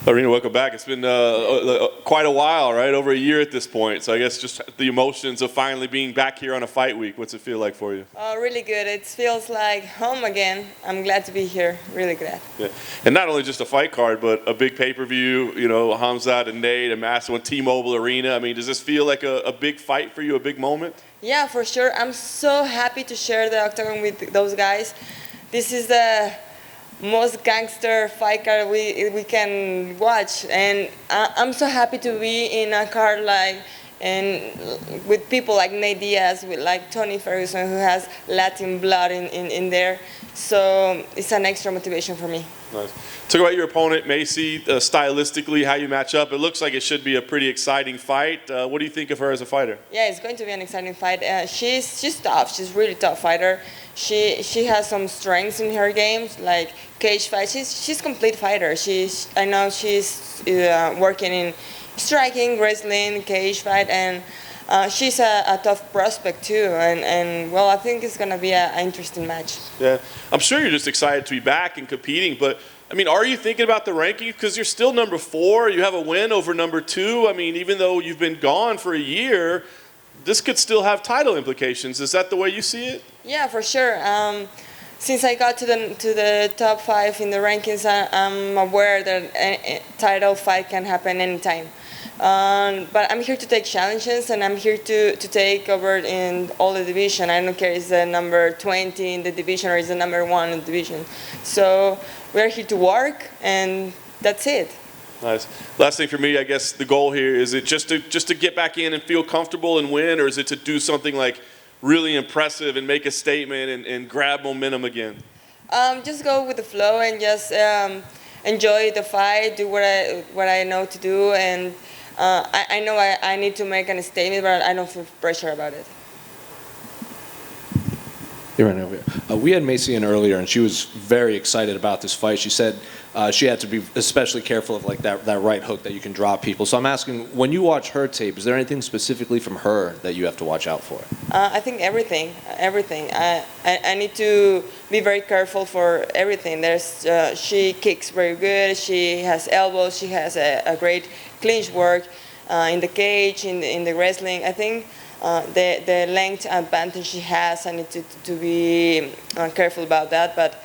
Irene, welcome back. It's been quite a while, right? Over a year at this point. So I guess just the emotions of finally being back here on a fight week. What's it feel like for you? Really good. It feels like home again. I'm glad to be here. Really glad. Yeah. And not only just a fight card, but a big pay-per-view, you know, Hamzat and Nate, a massive one, T-Mobile Arena. I mean, does this feel like a big fight for you, a big moment? Yeah, for sure. I'm so happy to share the octagon with those guys. This is the most gangster fight card we can watch, and I'm so happy to be in a card like and with people like Nate Diaz, with like Tony Ferguson, who has Latin blood in there. So it's an extra motivation for me. Nice. Talk about your opponent, Macy, stylistically, how you match up. It looks like it should be a pretty exciting fight. What do you think of her as a fighter? Yeah, it's going to be an exciting fight. She's tough. She's a really tough fighter. She has some strengths in her games, like cage fight. She's a complete fighter. I know she's working in striking, wrestling, cage fight, and she's a tough prospect too. And well, I think it's gonna be an interesting match. Yeah, I'm sure you're just excited to be back and competing, but I mean, are you thinking about the rankings? Because you're still number 4. You have a win over number 2. I mean, even though you've been gone for a year, this could still have title implications. Is that the way you see it? Yeah, for sure. Since I got to the top 5 in the rankings, I'm aware that a title fight can happen anytime. But I'm here to take challenges, and I'm here to take over in all the division. I don't care if it's the number 20 in the division or it's the number 1 in the division. So we're here to work, and that's it. Nice. Last thing for me, I guess the goal here, is it just to get back in and feel comfortable and win, or is it to do something like really impressive and make a statement and grab momentum again? Just go with the flow and just enjoy the fight, do what I know to do, and I know I need to make a statement, but I don't feel pressure about it. We had Macy in earlier, and she was very excited about this fight. She said she had to be especially careful of like that right hook that you can drop people. So I'm asking, when you watch her tape, is there anything specifically from her that you have to watch out for? I think everything. I need to be very careful for everything. She kicks very good. She has elbows. She has a great clinch work in the cage, in the wrestling. I think the length advantage she has, I need to be careful about that. But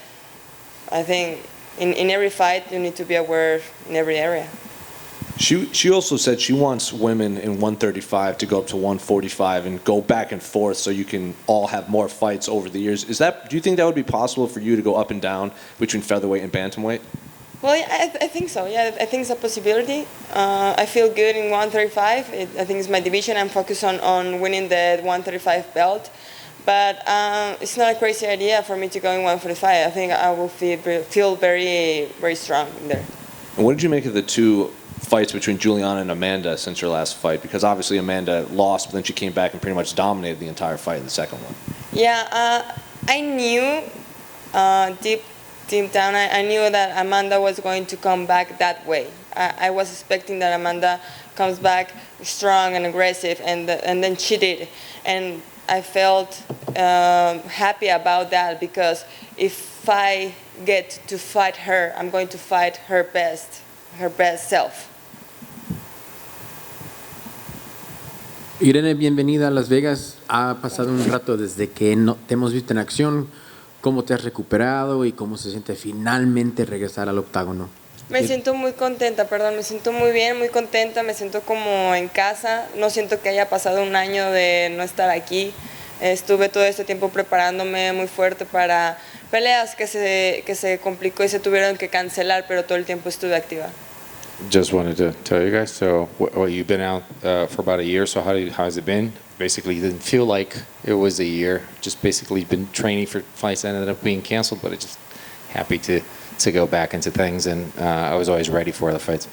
I think in every fight you need to be aware in every area. She also said she wants women in 135 to go up to 145 and go back and forth so you can all have more fights over the years. Do you think that would be possible for you to go up and down between featherweight and bantamweight? Well, yeah, I think so. Yeah, I think it's a possibility. I feel good in 135. I think it's my division. I'm focused on winning the 135 belt. But it's not a crazy idea for me to go in 145. I think I will feel very, very strong in there. And what did you make of the 2 fights between Juliana and Amanda since her last fight? Because obviously Amanda lost, but then she came back and pretty much dominated the entire fight in the second one. Yeah, I knew deep down, I knew that Amanda was going to come back that way. I was expecting that Amanda comes back strong and aggressive, and then she did. And I felt happy about that, because if I get to fight her, I'm going to fight her best self. Irene, bienvenida a Las Vegas. Ha pasado un rato desde que te hemos visto en acción. ¿Cómo te has recuperado y cómo se siente finalmente regresar al octágono? Me siento muy contenta, me siento muy bien, muy contenta, me siento como en casa. No siento que haya pasado un año de no estar aquí. Estuve todo este tiempo preparándome muy fuerte para peleas que se complicó y se tuvieron que cancelar, pero todo el tiempo estuve activa. Just wanted to tell you guys, so you've been out for about a year, so how has it been? Basically, it didn't feel like it was a year, just basically been training for fights that ended up being canceled, but it's just happy to go back into things, and I was always ready for the fights.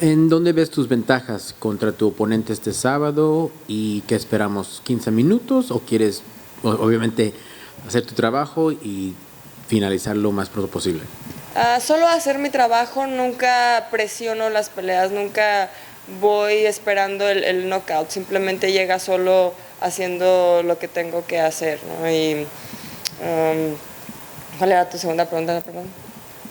¿En dónde ves tus ventajas contra tu oponente este sábado y qué esperamos? ¿15 minutos o quieres, obviamente, hacer tu trabajo y finalizar lo más pronto posible? Solo hacer mi trabajo, nunca presiono las peleas, nunca voy esperando el knockout, simplemente llega solo haciendo lo que tengo que hacer, ¿no? Y, ¿cuál era tu segunda pregunta? Perdón.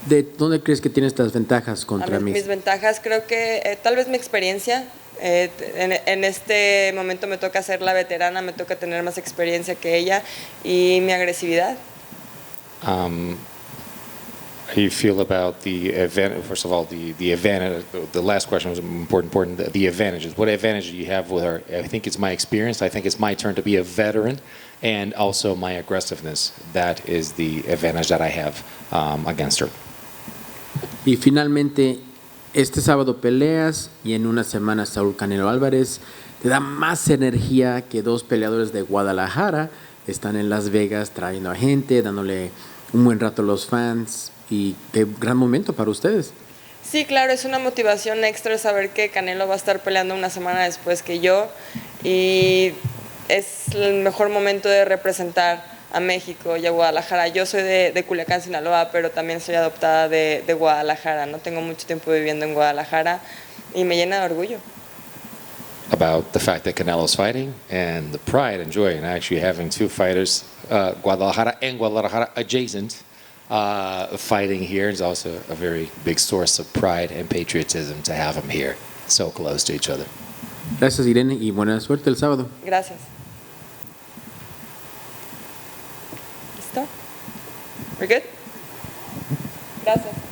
¿De dónde crees que tienes las ventajas A contra mis Miss? ventajas creo que tal vez mi experiencia. En este momento me toca ser la veterana, me toca tener más experiencia que ella y mi agresividad. How you feel about the advantage? First of all, the advantage. The last question was important. The advantages. What advantage do you have with her? I think it's my experience. I think it's my turn to be a veteran, and also my aggressiveness. That is the advantage that I have against her. Y finalmente, este sábado peleas y en una semana Saúl Canelo Álvarez te da más energía que dos peleadores de Guadalajara. Están en Las Vegas trayendo a gente, dándole un buen rato a los fans y qué gran momento para ustedes. Sí, claro, es una motivación extra saber que Canelo va a estar peleando una semana después que yo y es el mejor momento de representar a México y a Guadalajara. Yo soy de Culiacán, Sinaloa, pero también soy adoptada de Guadalajara. No tengo mucho tiempo viviendo en Guadalajara y me llena de orgullo. About the fact that Canelo's fighting and the pride and joy in actually having two fighters, Guadalajara and Guadalajara adjacent, fighting here is also a very big source of pride and patriotism to have them here, so close to each other. Gracias, Irene, y buena suerte el sábado. Gracias. ¿Listo? We're good? Gracias.